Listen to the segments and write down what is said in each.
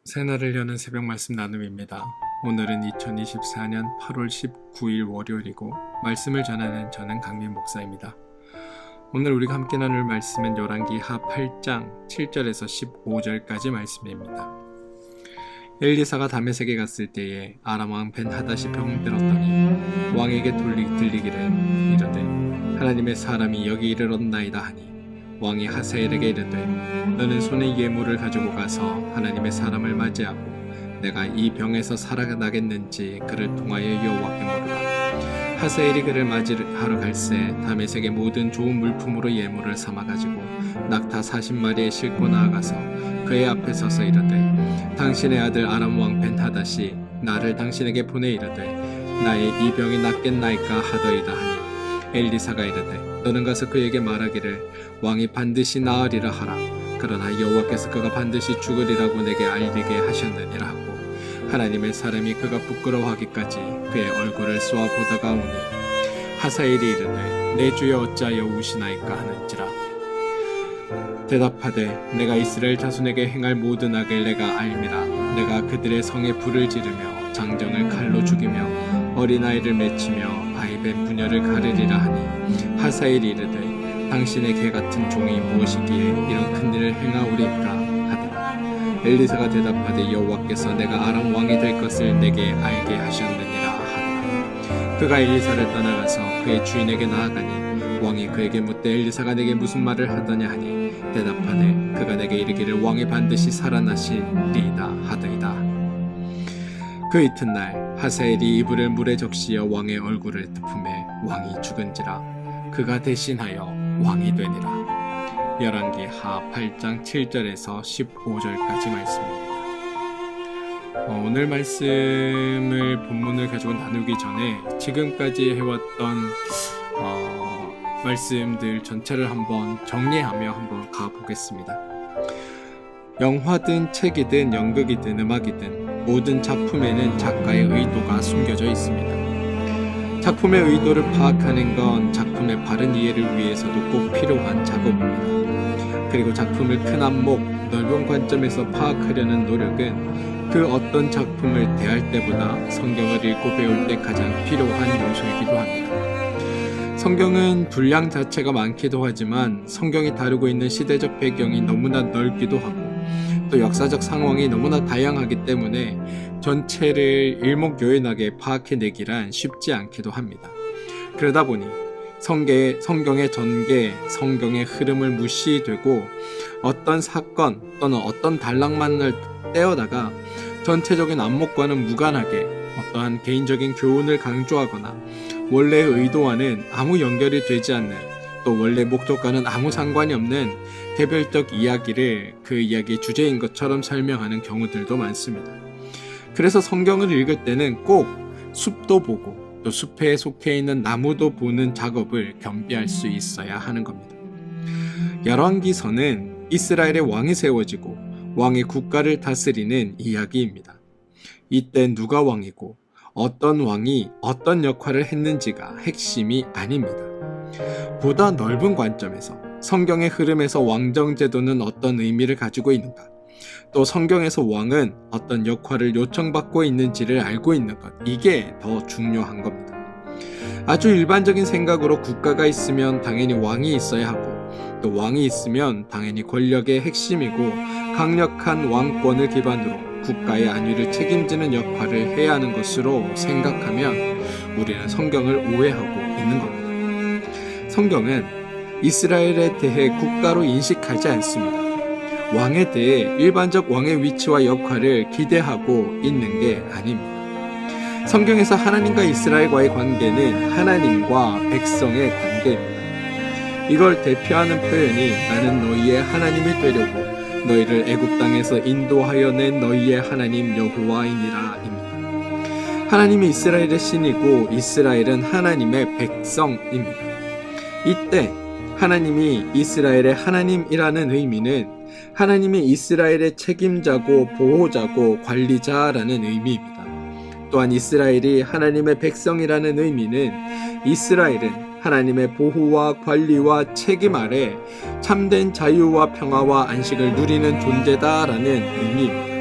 새날을 여는 새벽 말씀 나눔입니다. 오늘은 2024년 8월 19일 월요일이고 말씀을 전하는 저는 강민 목사입니다. 오늘 우리가 함께 나눌 말씀은 열왕기하 8장 7절에서 15절까지 말씀입니다. 엘리사가 다메섹에 갔을 때에 아람 왕 벤하닷이 병을 들었더니 왕에게 들리기를 이르되 하나님의 사람이 여기 이르렀나이다 하니 왕이 하사엘에게 이르되 너는 손에 예물을 가지고 가서 하나님의 사람을 맞이하고 내가 이 병에서 살아나겠는지 그를 통하여 여호와께 물으라. 하사엘이 그를 맞이하러 갈새 다메섹의 모든 좋은 물품으로 예물을 삼아 가지고 낙타 40마리에 싣고 나아가서 그의 앞에 서서 이르되 당신의 아들 아람 왕 벤하닷이 나를 당신에게 보내 이르되 나의 이 병이 낫겠나이까 하더이다 하니 엘리사가 이르되 너는 가서 그에게 말하기를 왕이 반드시 나으리라 하라. 그러나 여호와께서 그가 반드시 죽으리라고 내게 알리게 하셨느니라 하고 하나님의 사람이 그가 부끄러워하기까지 그의 얼굴을 쏘아보다가 오니 하사엘이 이르되 내 주여 어찌하여 우시나이까 하는지라. 대답하되 내가 이스라엘 자손에게 행할 모든 악을 내가 알미라. 내가 그들의 성에 불을 지르며 장정을 칼로 죽이며 어린아이를 맺히며 아이벤 부녀를 가르리라 하니 하사엘이 이르되 당신의 개 같은 종이 무엇이기에 이런 큰 일을 행하오리까 하더라. 엘리사가 대답하되 여호와께서 내가 아람 왕이 될 것을 내게 알게 하셨느니라 하더라. 그가 엘리사를 떠나가서 그의 주인에게 나아가니 왕이 그에게 묻되 엘리사가 내게 무슨 말을 하더냐 하니 대답하되 그가 내게 이르기를 왕이 반드시 살아나시리이다 하더이다. 그 이튿날 하사엘이 이불을 물에 적시어 왕의 얼굴을 덮음에 왕이 죽은지라. 그가 대신하여 왕이 되니라. 열왕기하 8장 7절에서 15절까지 말씀입니다. 오늘 말씀을 본문을 가지고 나누기 전에 지금까지 해왔던 말씀들 전체를 한번 정리하며 한번 가보겠습니다. 영화든 책이든 연극이든 음악이든 모든 작품에는 작가의 의도가 숨겨져 있습니다. 작품의 의도를 파악하는 건 작품의 바른 이해를 위해서도 꼭 필요한 작업입니다. 그리고 작품을 큰 안목, 넓은 관점에서 파악하려는 노력은 그 어떤 작품을 대할 때보다 성경을 읽고 배울 때 가장 필요한 요소이기도 합니다. 성경은 분량 자체가 많기도 하지만 성경이 다루고 있는 시대적 배경이 너무나 넓기도 하고 또 역사적 상황이 너무나 다양하기 때문에 전체를 일목요연하게 파악해내기란 쉽지 않기도 합니다. 그러다 보니 성경의 전개, 성경의 흐름을 무시되고 어떤 사건 또는 어떤 단락만을 떼어다가 전체적인 안목과는 무관하게 어떠한 개인적인 교훈을 강조하거나 원래의 의도와는 아무 연결이 되지 않는 또 원래 목적과는 아무 상관이 없는 개별적 이야기를 그 이야기의 주제인 것처럼 설명하는 경우들도 많습니다. 그래서 성경을 읽을 때는 꼭 숲도 보고 또 숲에 속해 있는 나무도 보는 작업을 겸비할 수 있어야 하는 겁니다. 열왕기서는 이스라엘의 왕이 세워지고 왕이 국가를 다스리는 이야기입니다. 이때 누가 왕이고 어떤 왕이 어떤 역할을 했는지가 핵심이 아닙니다. 보다 넓은 관점에서 성경의 흐름에서 왕정제도는 어떤 의미를 가지고 있는가, 또 성경에서 왕은 어떤 역할을 요청받고 있는지를 알고 있는 것, 이게 더 중요한 겁니다. 아주 일반적인 생각으로 국가가 있으면 당연히 왕이 있어야 하고 또 왕이 있으면 당연히 권력의 핵심이고 강력한 왕권을 기반으로 국가의 안위를 책임지는 역할을 해야 하는 것으로 생각하면 우리는 성경을 오해하고 있는 겁니다. 성경은 이스라엘에 대해 국가로 인식하지 않습니다. 왕에 대해 일반적 왕의 위치와 역할을 기대하고 있는 게 아닙니다. 성경에서 하나님과 이스라엘과의 관계는 하나님과 백성의 관계입니다. 이걸 대표하는 표현이 나는 너희의 하나님이 되려고 너희를 애굽 땅에서 인도하여 낸 너희의 하나님 여호와이니라 입니다. 하나님이 이스라엘의 신이고 이스라엘은 하나님의 백성입니다. 이때 하나님이 이스라엘의 하나님이라는 의미는 하나님이 이스라엘의 책임자고 보호자고 관리자라는 의미입니다. 또한 이스라엘이 하나님의 백성이라는 의미는 이스라엘은 하나님의 보호와 관리와 책임 아래 참된 자유와 평화와 안식을 누리는 존재다라는 의미입니다.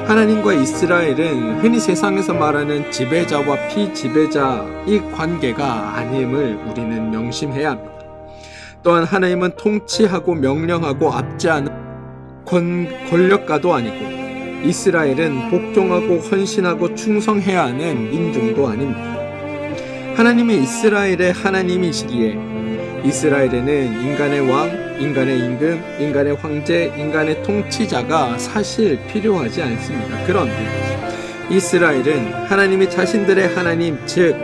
하나님과 이스라엘은 흔히 세상에서 말하는 지배자와 피지배자의 관계가 아님을 우리는 명심해야 합니다. 또한 하나님은 통치하고 명령하고 압제하는 권력가도 아니고 이스라엘은 복종하고 헌신하고 충성해야 하는 민중도 아닙니다. 하나님이 이스라엘의 하나님이시기에 이스라엘에는 인간의 왕, 인간의 임금, 인간의 황제, 인간의 통치자가 사실 필요하지 않습니다. 그런데 이스라엘은 하나님이 자신들의 하나님, 즉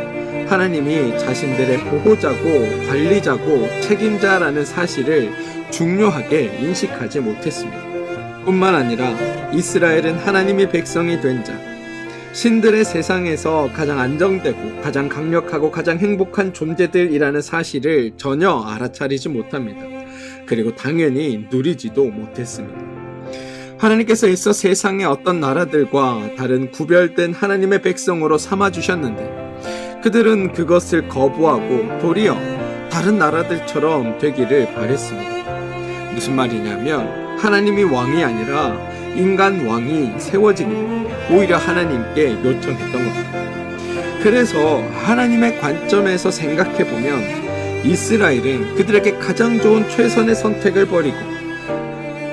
하나님이 자신들의 보호자고 관리자고 책임자라는 사실을 중요하게 인식하지 못했습니다. 뿐만 아니라 이스라엘은 하나님의 백성이 된 자, 신들의 세상에서 가장 안정되고 가장 강력하고 가장 행복한 존재들이라는 사실을 전혀 알아차리지 못합니다. 그리고 당연히 누리지도 못했습니다. 하나님께서 애써 세상의 어떤 나라들과 다른 구별된 하나님의 백성으로 삼아주셨는데 그들은 그것을 거부하고 도리어 다른 나라들처럼 되기를 바랬습니다. 무슨 말이냐면 하나님이 왕이 아니라 인간 왕이 세워지기를 오히려 하나님께 요청했던 겁니다. 그래서 하나님의 관점에서 생각해보면 이스라엘은 그들에게 가장 좋은 최선의 선택을 버리고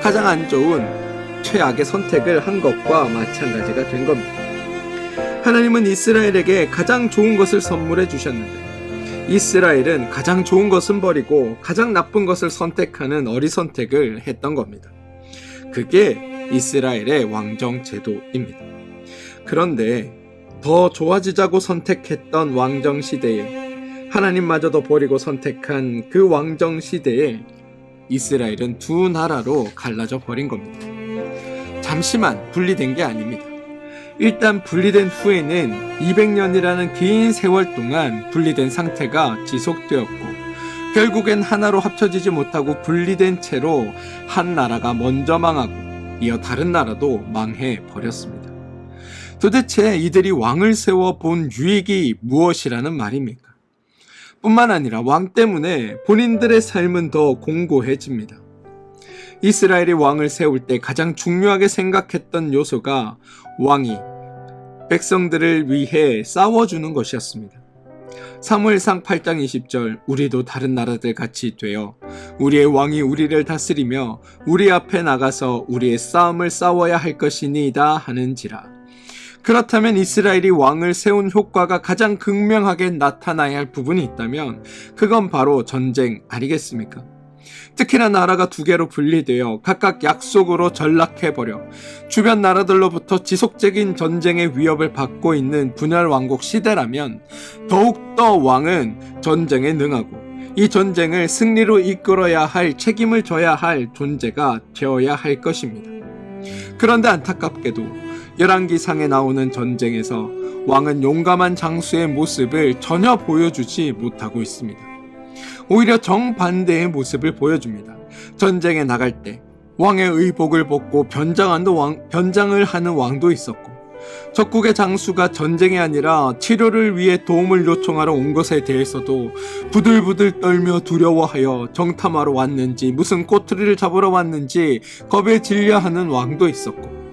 가장 안 좋은 최악의 선택을 한 것과 마찬가지가 된 겁니다. 하나님은 이스라엘에게 가장 좋은 것을 선물해 주셨는데 이스라엘은 가장 좋은 것은 버리고 가장 나쁜 것을 선택하는 어리선택을 했던 겁니다. 그게 이스라엘의 왕정 제도입니다. 그런데 더 좋아지자고 선택했던 왕정 시대에 하나님마저도 버리고 선택한 그 왕정 시대에 이스라엘은 두 나라로 갈라져 버린 겁니다. 잠시만 분리된 게 아닙니다. 일단 분리된 후에는 200년이라는 긴 세월 동안 분리된 상태가 지속되었고 결국엔 하나로 합쳐지지 못하고 분리된 채로 한 나라가 먼저 망하고 이어 다른 나라도 망해 버렸습니다. 도대체 이들이 왕을 세워 본 유익이 무엇이라는 말입니까? 뿐만 아니라 왕 때문에 본인들의 삶은 더 공고해집니다. 이스라엘이 왕을 세울 때 가장 중요하게 생각했던 요소가 왕이 백성들을 위해 싸워주는 것이었습니다. 사무엘상 8장 20절 우리도 다른 나라들 같이 되어 우리의 왕이 우리를 다스리며 우리 앞에 나가서 우리의 싸움을 싸워야 할 것이니이다 하는지라. 그렇다면 이스라엘이 왕을 세운 효과가 가장 극명하게 나타나야 할 부분이 있다면 그건 바로 전쟁 아니겠습니까? 특히나 나라가 두 개로 분리되어 각각 약속으로 전락해버려 주변 나라들로부터 지속적인 전쟁의 위협을 받고 있는 분열 왕국 시대라면 더욱더 왕은 전쟁에 능하고 이 전쟁을 승리로 이끌어야 할 책임을 져야 할 존재가 되어야 할 것입니다. 그런데 안타깝게도 열왕기상에 나오는 전쟁에서 왕은 용감한 장수의 모습을 전혀 보여주지 못하고 있습니다. 오히려 정반대의 모습을 보여줍니다. 전쟁에 나갈 때 왕의 의복을 벗고 변장을 하는 왕도 있었고 적국의 장수가 전쟁이 아니라 치료를 위해 도움을 요청하러 온 것에 대해서도 부들부들 떨며 두려워하여 정탐하러 왔는지 무슨 꼬투리를 잡으러 왔는지 겁에 질려하는 왕도 있었고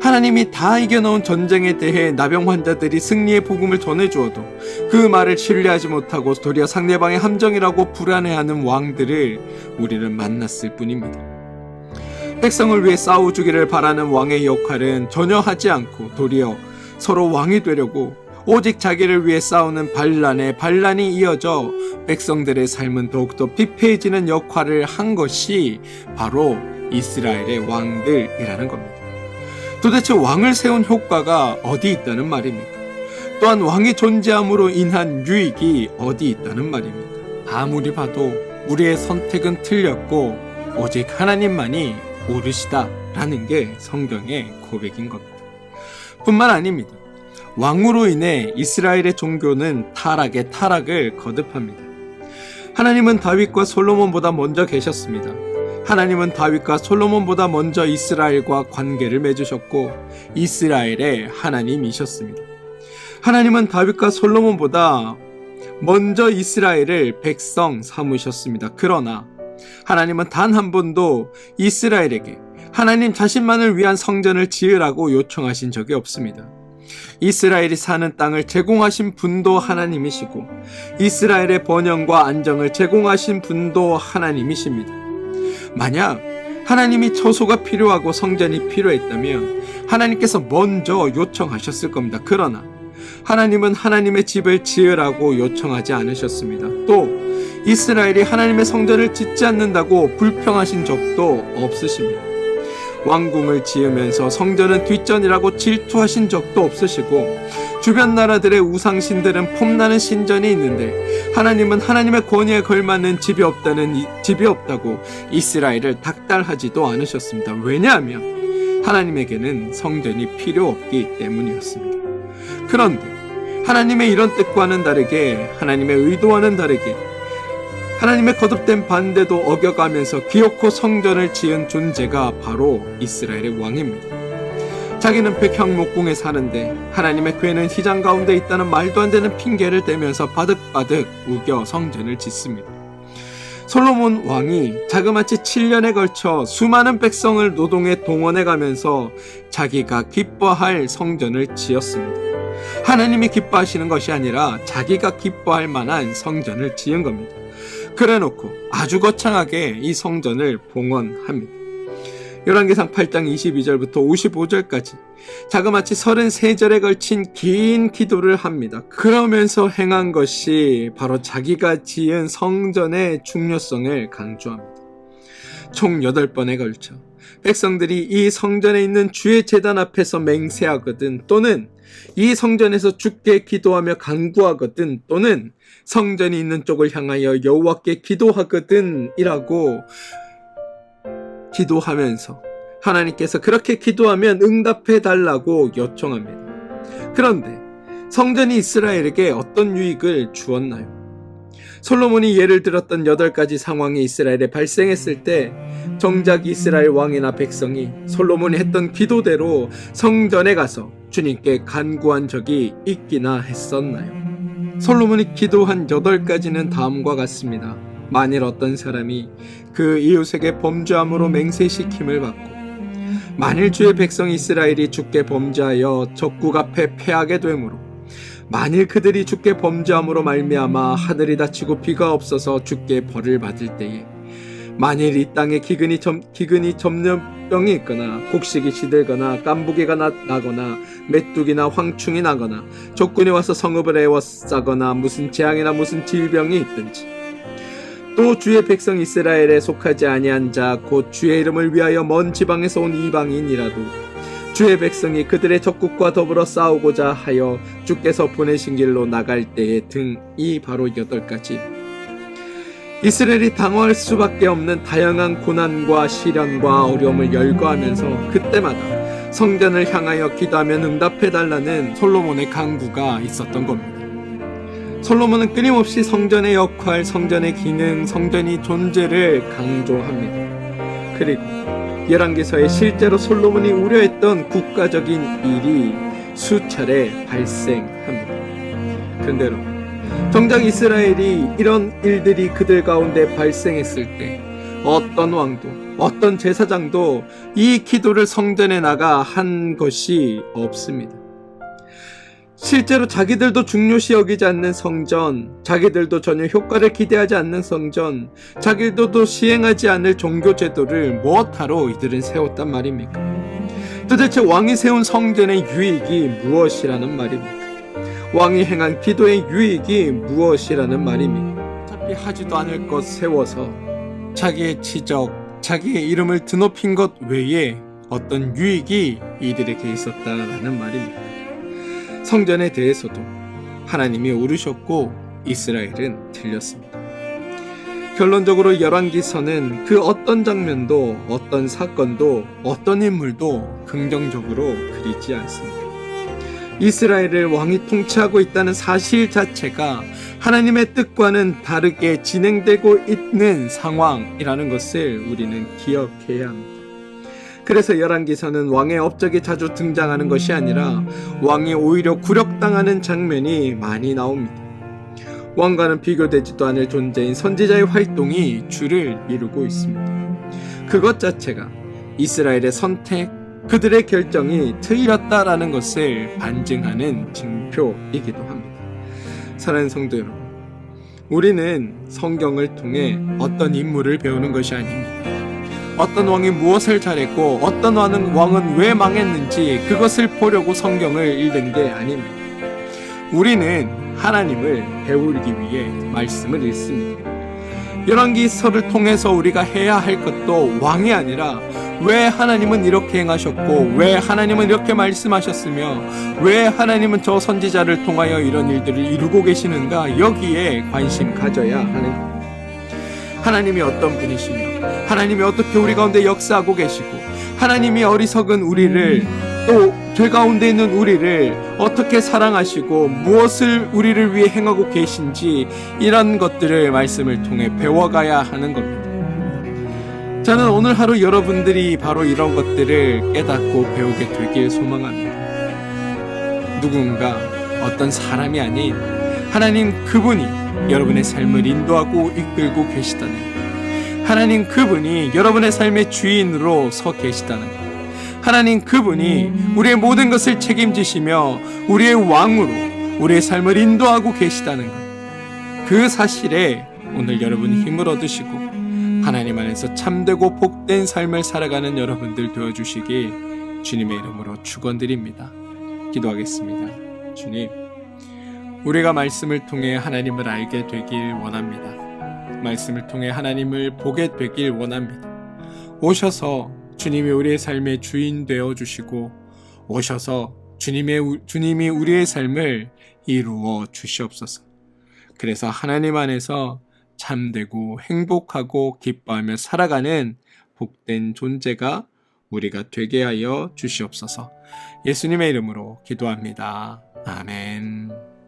하나님이 다 이겨놓은 전쟁에 대해 나병 환자들이 승리의 복음을 전해주어도 그 말을 신뢰하지 못하고 도리어 상대방의 함정이라고 불안해하는 왕들을 우리는 만났을 뿐입니다. 백성을 위해 싸워주기를 바라는 왕의 역할은 전혀 하지 않고 도리어 서로 왕이 되려고 오직 자기를 위해 싸우는 반란에 반란이 이어져 백성들의 삶은 더욱더 피폐해지는 역할을 한 것이 바로 이스라엘의 왕들이라는 겁니다. 도대체 왕을 세운 효과가 어디 있다는 말입니까? 또한 왕이 존재함으로 인한 유익이 어디 있다는 말입니까? 아무리 봐도 우리의 선택은 틀렸고 오직 하나님만이 옳으시다라는 게 성경의 고백인 겁니다. 뿐만 아닙니다. 왕으로 인해 이스라엘의 종교는 타락에 타락을 거듭합니다. 하나님은 다윗과 솔로몬보다 먼저 계셨습니다. 하나님은 다윗과 솔로몬보다 먼저 이스라엘과 관계를 맺으셨고 이스라엘의 하나님이셨습니다. 하나님은 다윗과 솔로몬보다 먼저 이스라엘을 백성 삼으셨습니다. 그러나 하나님은 단 한 번도 이스라엘에게 하나님 자신만을 위한 성전을 지으라고 요청하신 적이 없습니다. 이스라엘이 사는 땅을 제공하신 분도 하나님이시고 이스라엘의 번영과 안정을 제공하신 분도 하나님이십니다. 만약 하나님이 처소가 필요하고 성전이 필요했다면 하나님께서 먼저 요청하셨을 겁니다. 그러나 하나님은 하나님의 집을 지으라고 요청하지 않으셨습니다. 또 이스라엘이 하나님의 성전을 짓지 않는다고 불평하신 적도 없으십니다. 왕궁을 지으면서 성전은 뒷전이라고 질투하신 적도 없으시고 주변 나라들의 우상신들은 폼나는 신전이 있는데 하나님은 하나님의 권위에 걸맞는 집이 없다고 이스라엘을 닥달하지도 않으셨습니다. 왜냐하면 하나님에게는 성전이 필요 없기 때문이었습니다. 그런데 하나님의 이런 뜻과는 다르게 하나님의 의도와는 다르게 하나님의 거듭된 반대도 어겨가면서 기어코 성전을 지은 존재가 바로 이스라엘의 왕입니다. 자기는 백향목궁에 사는데 하나님의 궤는 휘장 가운데 있다는 말도 안 되는 핑계를 대면서 바득바득 우겨 성전을 짓습니다. 솔로몬 왕이 자그마치 7년에 걸쳐 수많은 백성을 노동에 동원해 가면서 자기가 기뻐할 성전을 지었습니다. 하나님이 기뻐하시는 것이 아니라 자기가 기뻐할 만한 성전을 지은 겁니다. 그래놓고 아주 거창하게 이 성전을 봉헌합니다. 열왕기상 8장 22절부터 55절까지 자그마치 33절에 걸친 긴 기도를 합니다. 그러면서 행한 것이 바로 자기가 지은 성전의 중요성을 강조합니다. 총 8번에 걸쳐 백성들이 이 성전에 있는 주의 제단 앞에서 맹세하거든 또는 이 성전에서 주께 기도하며 간구하거든 또는 성전이 있는 쪽을 향하여 여호와께 기도하거든 이라고 기도하면서 하나님께서 그렇게 기도하면 응답해 달라고 요청합니다. 그런데 성전이 이스라엘에게 어떤 유익을 주었나요? 솔로몬이 예를 들었던 8가지 상황이 이스라엘에 발생했을 때 정작 이스라엘 왕이나 백성이 솔로몬이 했던 기도대로 성전에 가서 주님께 간구한 적이 있기나 했었나요? 솔로몬이 기도한 8가지는 다음과 같습니다. 만일 어떤 사람이 그 이웃에게 범죄함으로 맹세시킴을 받고 만일 주의 백성 이스라엘이 주께 범죄하여 적국 앞에 패하게 되므로 만일 그들이 주께 범죄함으로 말미암아 하늘이 닫히고 비가 없어서 주께 벌을 받을 때에 만일 이 땅에 기근이 전염병이 있거나 곡식이 시들거나 깐부기가 나거나 메뚜기나 황충이 나거나 적군이 와서 성읍을 에워싸거나 무슨 재앙이나 무슨 질병이 있든지 또 주의 백성 이스라엘에 속하지 아니한 자 곧 주의 이름을 위하여 먼 지방에서 온 이방인이라도 주의 백성이 그들의 적국과 더불어 싸우고자 하여 주께서 보내신 길로 나갈 때의 등이 바로 8가지 이스라엘이 당할 수밖에 없는 다양한 고난과 시련과 어려움을 열거하면서 그때마다 성전을 향하여 기도하면 응답해달라는 솔로몬의 간구가 있었던 겁니다. 솔로몬은 끊임없이 성전의 역할, 성전의 기능, 성전의 존재를 강조합니다. 그리고 열왕기서에 실제로 솔로몬이 우려했던 국가적인 일이 수차례 발생합니다. 그런데 정작 이스라엘이 이런 일들이 그들 가운데 발생했을 때 어떤 왕도 어떤 제사장도 이 기도를 성전에 나가 한 것이 없습니다. 실제로 자기들도 중요시 여기지 않는 성전, 자기들도 전혀 효과를 기대하지 않는 성전, 자기들도 시행하지 않을 종교 제도를 무엇하러 이들은 세웠단 말입니까? 도대체 왕이 세운 성전의 유익이 무엇이라는 말입니까? 왕이 행한 기도의 유익이 무엇이라는 말입니까? 어차피 하지도 않을 것 세워서 자기의 지적, 자기의 이름을 드높인 것 외에 어떤 유익이 이들에게 있었다라는 말입니까? 성전에 대해서도 하나님이 오르셨고 이스라엘은 틀렸습니다. 결론적으로 열왕기서는 그 어떤 장면도 어떤 사건도 어떤 인물도 긍정적으로 그리지 않습니다. 이스라엘을 왕이 통치하고 있다는 사실 자체가 하나님의 뜻과는 다르게 진행되고 있는 상황이라는 것을 우리는 기억해야 합니다. 그래서 열왕기서는 왕의 업적이 자주 등장하는 것이 아니라 왕이 오히려 굴욕당하는 장면이 많이 나옵니다. 왕과는 비교되지도 않을 존재인 선지자의 활동이 주를 이루고 있습니다. 그것 자체가 이스라엘의 선택, 그들의 결정이 틀렸다라는 것을 반증하는 징표이기도 합니다. 사랑하는 성도 여러분, 우리는 성경을 통해 어떤 인물을 배우는 것이 아닙니다. 어떤 왕이 무엇을 잘했고 어떤 왕은 왜 망했는지 그것을 보려고 성경을 읽는 게 아닙니다. 우리는 하나님을 배우기 위해 말씀을 읽습니다. 열왕기서를 통해서 우리가 해야 할 것도 왕이 아니라 왜 하나님은 이렇게 행하셨고 왜 하나님은 이렇게 말씀하셨으며 왜 하나님은 저 선지자를 통하여 이런 일들을 이루고 계시는가, 여기에 관심 가져야 하는 겁니다. 하나님이 어떤 분이시며 하나님이 어떻게 우리 가운데 역사하고 계시고 하나님이 어리석은 우리를, 또 죄 가운데 있는 우리를 어떻게 사랑하시고 무엇을 우리를 위해 행하고 계신지, 이런 것들을 말씀을 통해 배워가야 하는 겁니다. 저는 오늘 하루 여러분들이 바로 이런 것들을 깨닫고 배우게 되길 소망합니다. 누군가 어떤 사람이 아닌 하나님 그분이 여러분의 삶을 인도하고 이끌고 계시다는 것, 하나님 그분이 여러분의 삶의 주인으로 서 계시다는 것, 하나님 그분이 우리의 모든 것을 책임지시며 우리의 왕으로 우리의 삶을 인도하고 계시다는 것, 그 사실에 오늘 여러분이 힘을 얻으시고 하나님 안에서 참되고 복된 삶을 살아가는 여러분들 되어주시길 주님의 이름으로 축원드립니다. 기도하겠습니다. 주님, 우리가 말씀을 통해 하나님을 알게 되길 원합니다. 말씀을 통해 하나님을 보게 되길 원합니다. 오셔서 주님이 우리의 삶의 주인 되어주시고 오셔서 주님이 우리의 삶을 이루어 주시옵소서. 그래서 하나님 안에서 참되고 행복하고 기뻐하며 살아가는 복된 존재가 우리가 되게 하여 주시옵소서. 예수님의 이름으로 기도합니다. 아멘.